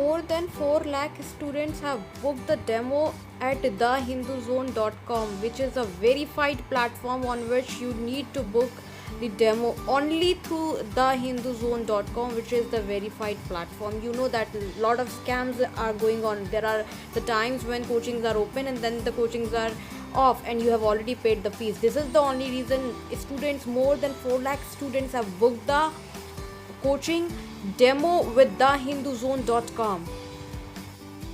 More than 4 lakh students have booked the demo at thehinduzone.com, which is a verified platform on which you need to book the demo only through thehinduzone.com, which is the verified platform. You know that a lot of scams are going on. There are the times when coachings are open and then the coachings are off and you have already paid the fees. This is the only reason students, more than 4 lakh students, have booked the coaching demo with thehinduzone.com.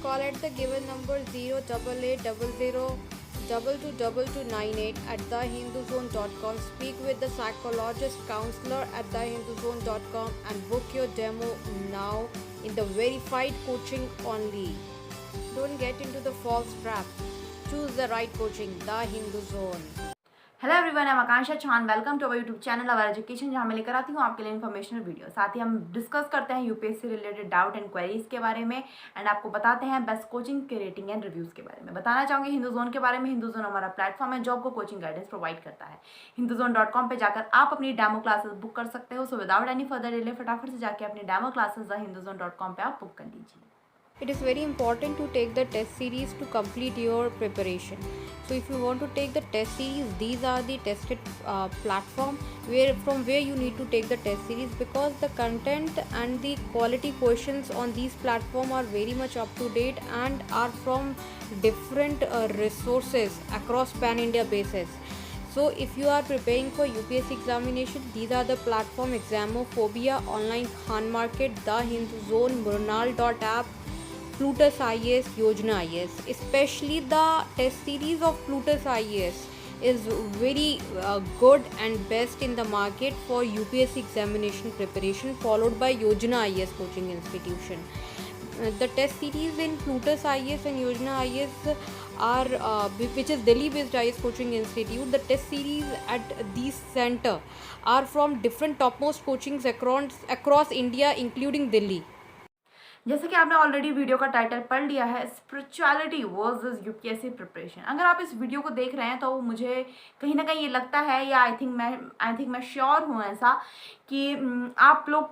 Call at the given number 08800222298 at thehinduzone.com. Speak with the psychologist counselor at thehinduzone.com and book your demo now in the verified coaching only. Don't get into the false trap. Choose the right coaching, The Hindu Zone. Hello everyone, I'm Akanksha Chauhan. Welcome to our YouTube channel our education, जहाँ मैं लेकर आती हूँ आपके लिए informational video. साथ ही हम discuss करते हैं UPSC related doubt and queries के बारे में एंड आपको बताते हैं बेस्ट कोचिंग के रेटिंग एंड रिव्यूज़ के बारे में। बताना चाहूँगी हिंदू जोन के बारे में। हिंदू जोन हमारा प्लेटफॉर्म है जो आपको कोचिंग गाइडेंस प्रोवाइड करता है। hinduZone.com पे जाकर आप अपनी डेमो क्लासेस बुक कर सकते हो। So without any further delay फटाफट से जाकर अपनी डेमो क्लासेस hinduZone.com पे आप बुक कर लीजिए। It is very important to take the test series to complete your preparation. So if you want to take the test series, these are the tested platform from where you need to take the test series, because the content and the quality questions on these platform are very much up to date and are from different resources across pan India basis. So if you are preparing for UPSC examination, these are the platform: Examophobia, Online Khan Market, The Hindu Zone, Murnal.app, Plutus IAS, Yojana IAS. Especially the test series of Plutus IAS is very good and best in the market for UPSC examination preparation, followed by Yojana IAS coaching institution. The test series in Plutus IAS and Yojana IAS are which is Delhi based IAS coaching institute. The test series at these center are from different topmost coachings across India, including Delhi. जैसे कि आपने already video का title पढ़ लिया है, spirituality versus UPSC preparation. अगर आप इस वीडियो को देख रहे हैं तो मुझे कहीं ना कहीं ये लगता है, या आई थिंक मैं श्योर हूँ ऐसा कि आप लोग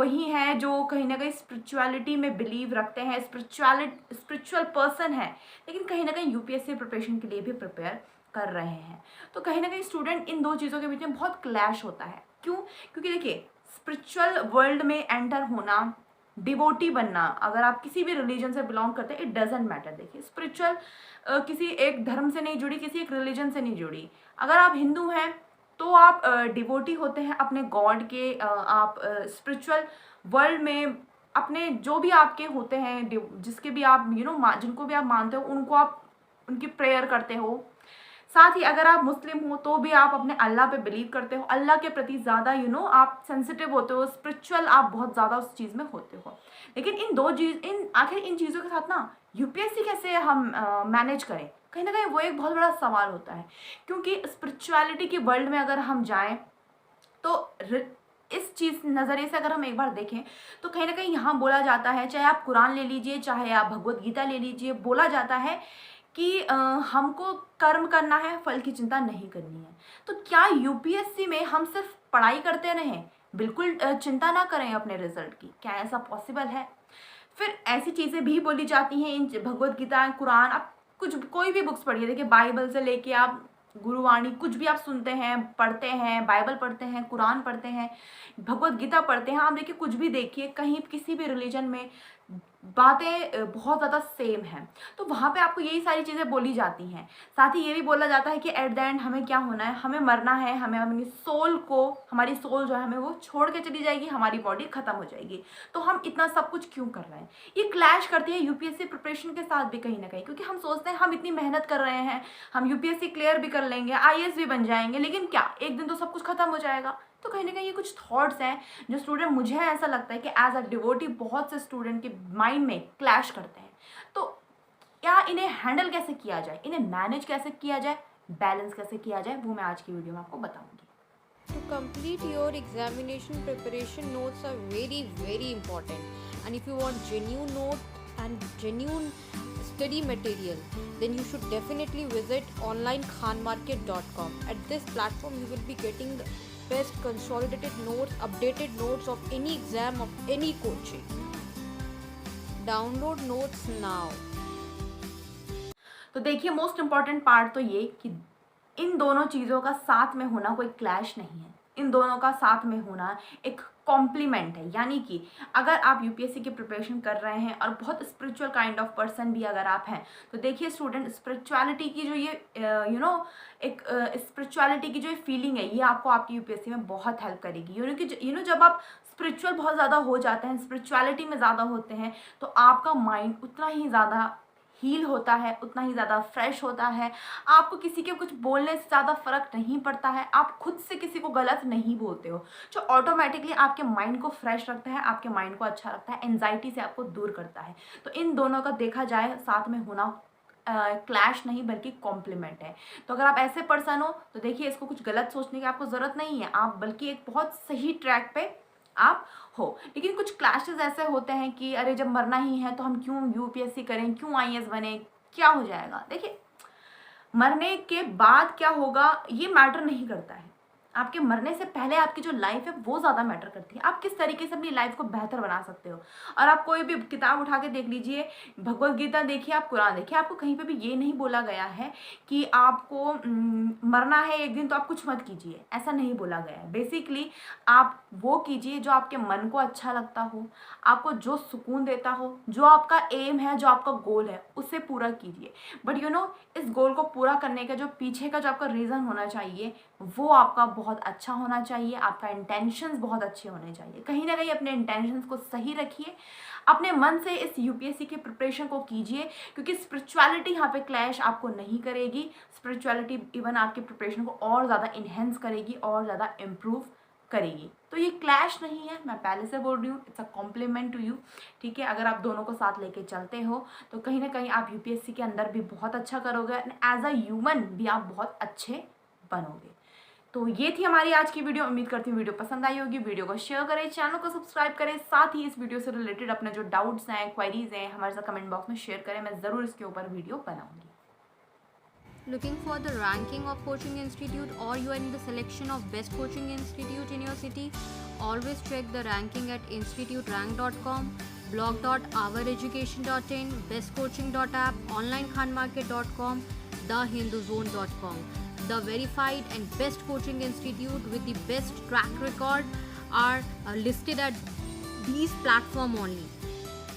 वही हैं जो कहीं ना कहीं स्पिरिचुअलिटी में बिलीव रखते हैं, स्पिरिचुअल पर्सन है, लेकिन कहीं ना कहीं यूपीएससी प्रिपरेशन के लिए भी प्रिपेयर कर रहे हैं। तो कहीं ना कहीं स्टूडेंट इन दो चीज़ों के बीच में बहुत क्लैश होता है। क्यों? क्योंकि देखिए, स्पिरिचुअल वर्ल्ड में एंटर होना, डिवोटी बनना, अगर आप किसी भी रिलीजन से बिलोंग करते हैं, इट डजेंट मैटर। देखिए, स्पिरिचुअल किसी एक धर्म से नहीं जुड़ी, किसी एक रिलीजन से नहीं जुड़ी। अगर आप हिंदू हैं तो आप डिवोटी होते हैं अपने गॉड के। आप स्पिरिचुअल वर्ल्ड में अपने जो भी आपके होते हैं, जिसके भी आप जिनको भी आप मानते हो, उनको आप उनकी प्रेयर करते हो। साथ ही अगर आप मुस्लिम हो तो भी आप अपने अल्लाह पे बिलीव करते हो, अल्लाह के प्रति ज़्यादा आप सेंसिटिव होते हो, स्पिरिचुअल आप बहुत ज़्यादा उस चीज़ में होते हो। लेकिन आखिर इन चीज़ों के साथ ना यूपीएससी कैसे हम मैनेज करें, कहीं ना कहीं वो एक बहुत बड़ा सवाल होता है। क्योंकि स्पिरिचुअलिटी के वर्ल्ड में अगर हम जाएँ तो इस चीज़ नज़रिए से अगर हम एक बार देखें तो कहीं ना कहीं यहाँ बोला जाता है, चाहे आप कुरान ले लीजिए, चाहे आप भगवद गीता ले लीजिए, बोला जाता है कि हमको कर्म करना है, फल की चिंता नहीं करनी है। तो क्या यूपीएससी में हम सिर्फ पढ़ाई करते रहें, बिल्कुल चिंता ना करें अपने रिजल्ट की? क्या ऐसा पॉसिबल है? फिर ऐसी चीज़ें भी बोली जाती हैं इन भगवद गीता, कुरान, आप कोई भी बुक्स पढ़िए। देखिए, बाइबल से लेके आप गुरुवाणी, कुछ भी आप सुनते हैं, पढ़ते हैं, बाइबल पढ़ते हैं, कुरान पढ़ते हैं, भगवद गीता पढ़ते हैं, आप देखिए कुछ भी देखिए, कहीं किसी भी रिलीजन में बातें बहुत ज़्यादा सेम हैं। तो वहाँ पे आपको यही सारी चीज़ें बोली जाती हैं। साथ ही ये भी बोला जाता है कि एट द एंड हमें क्या होना है, हमें मरना है, हमें अपनी हमारी सोल जो है हमें वो छोड़ के चली जाएगी, हमारी बॉडी ख़त्म हो जाएगी। तो हम इतना सब कुछ क्यों कर रहे हैं? ये क्लैश करती है यूपीएससी प्रिपरेशन के साथ भी कहीं ना कहीं, क्योंकि हम सोचते हैं हम इतनी मेहनत कर रहे हैं, हम यूपीएससी क्लियर भी कर लेंगे, आईएएस भी बन जाएंगे, लेकिन क्या एक दिन तो सब कुछ ख़त्म हो जाएगा? तो कहीं ना कहीं ये कुछ थॉट्स हैं जो स्टूडेंट, मुझे ऐसा लगता है कि एज अ डिवोटी बहुत से स्टूडेंट के माइंड में क्लैश करते हैं। तो क्या इन्हें हैंडल कैसे किया जाए, इन्हें मैनेज कैसे किया जाए, बैलेंस कैसे किया जाए, वो मैं आज की वीडियो में आपको बताऊंगी। To complete your examination preparation, notes are very, very important. And if you want genuine note and genuine study material, then you should definitely visit onlinekhanmarket.com. At this platform, you will be getting the best consolidated notes, updated notes of any exam, of any coaching. Download notes now. तो देखिए most important part तो ये कि इन दोनों चीज़ों का साथ में होना कोई क्लैश नहीं है, इन दोनों का साथ में होना एक कॉम्प्लीमेंट है। यानी कि अगर आप यूपीएससी की प्रिपरेशन कर रहे हैं और बहुत स्पिरिचुअल काइंड ऑफ पर्सन भी अगर आप हैं, तो देखिए स्टूडेंट, स्पिरिचुअलिटी की जो ये एक स्पिरिचुअलिटी की जो ये फीलिंग है, ये आपको आपकी यूपीएससी में बहुत हेल्प करेगी। जब आप स्पिरिचुअल बहुत ज़्यादा हो जाते हैं, स्पिरिचुअलिटी में ज़्यादा होते हैं, तो आपका माइंड उतना ही ज़्यादा हील होता है, उतना ही ज़्यादा फ्रेश होता है। आपको किसी के कुछ बोलने से ज़्यादा फ़र्क नहीं पड़ता है, आप खुद से किसी को गलत नहीं बोलते हो, जो ऑटोमेटिकली आपके माइंड को फ्रेश रखता है, आपके माइंड को अच्छा रखता है, एंजाइटी से आपको दूर करता है। तो इन दोनों का देखा जाए साथ में होना क्लैश नहीं बल्कि कॉम्प्लीमेंट है। तो अगर आप ऐसे पर्सन हो तो देखिए इसको कुछ गलत सोचने की आपको ज़रूरत नहीं है, आप बल्कि एक बहुत सही ट्रैक पे आप हो। लेकिन कुछ क्लैशेस ऐसे होते हैं कि अरे जब मरना ही है तो हम क्यों यूपीएससी करें, क्यों आईएएस बने, क्या हो जाएगा। देखिए मरने के बाद क्या होगा ये मैटर नहीं करता है, आपके मरने से पहले आपकी जो लाइफ है वो ज़्यादा मैटर करती है। आप किस तरीके से अपनी लाइफ को बेहतर बना सकते हो। और आप कोई भी किताब उठा के देख लीजिए, भगवद गीता देखिए, आप कुरान देखिए, आपको कहीं पे भी ये नहीं बोला गया है कि आपको मरना है एक दिन तो आप कुछ मत कीजिए, ऐसा नहीं बोला गया है। बेसिकली आप वो कीजिए जो आपके मन को अच्छा लगता हो, आपको जो सुकून देता हो, जो आपका एम है, जो आपका गोल है, उसे पूरा कीजिए। बट इस गोल को पूरा करने का जो पीछे का जो आपका रीज़न होना चाहिए वो आपका बहुत अच्छा होना चाहिए, आपका इंटेंशंस बहुत अच्छे होने चाहिए। कहीं ना कहीं अपने इंटेंशंस को सही रखिए, अपने मन से इस यूपीएससी के प्रिपरेशन को कीजिए, क्योंकि स्पिरिचुअलिटी यहाँ पे क्लैश आपको नहीं करेगी। स्पिरिचुअलिटी इवन आपकी प्रिपरेशन को और ज़्यादा इन्हेंस करेगी और ज़्यादा इम्प्रूव करेगी। तो ये क्लैश नहीं है, मैं पहले से बोल रही हूँ, it's a compliment to you. ठीक है, अगर आप दोनों को साथ लेके चलते हो तो कहीं ना कहीं आप यूपीएससी के अंदर भी बहुत अच्छा करोगे एंड एज अ ह्यूमन भी आप बहुत अच्छे बनोगे। तो ये थी हमारी आज की वीडियो। उम्मीद करती हूँ वीडियो पसंद आई होगी। वीडियो को शेयर करें, चैनल को सब्सक्राइब करें, साथ ही इस वीडियो से रिलेटेड अपने जो डाउट्स हैं, क्वेरीज हैं, हमारे साथ कमेंट बॉक्स में शेयर करें। मैं ज़रूर इसके ऊपर वीडियो बनाऊंगी। Looking for the ranking of coaching institute, or you are in the selection of best coaching institute in your city? Always check the ranking at instituterank.com, blog.oureducation.in, bestcoaching.app, onlinekhanmarket.com, thehinduzone.com. The verified and best coaching institute with the best track record are listed at these platforms only.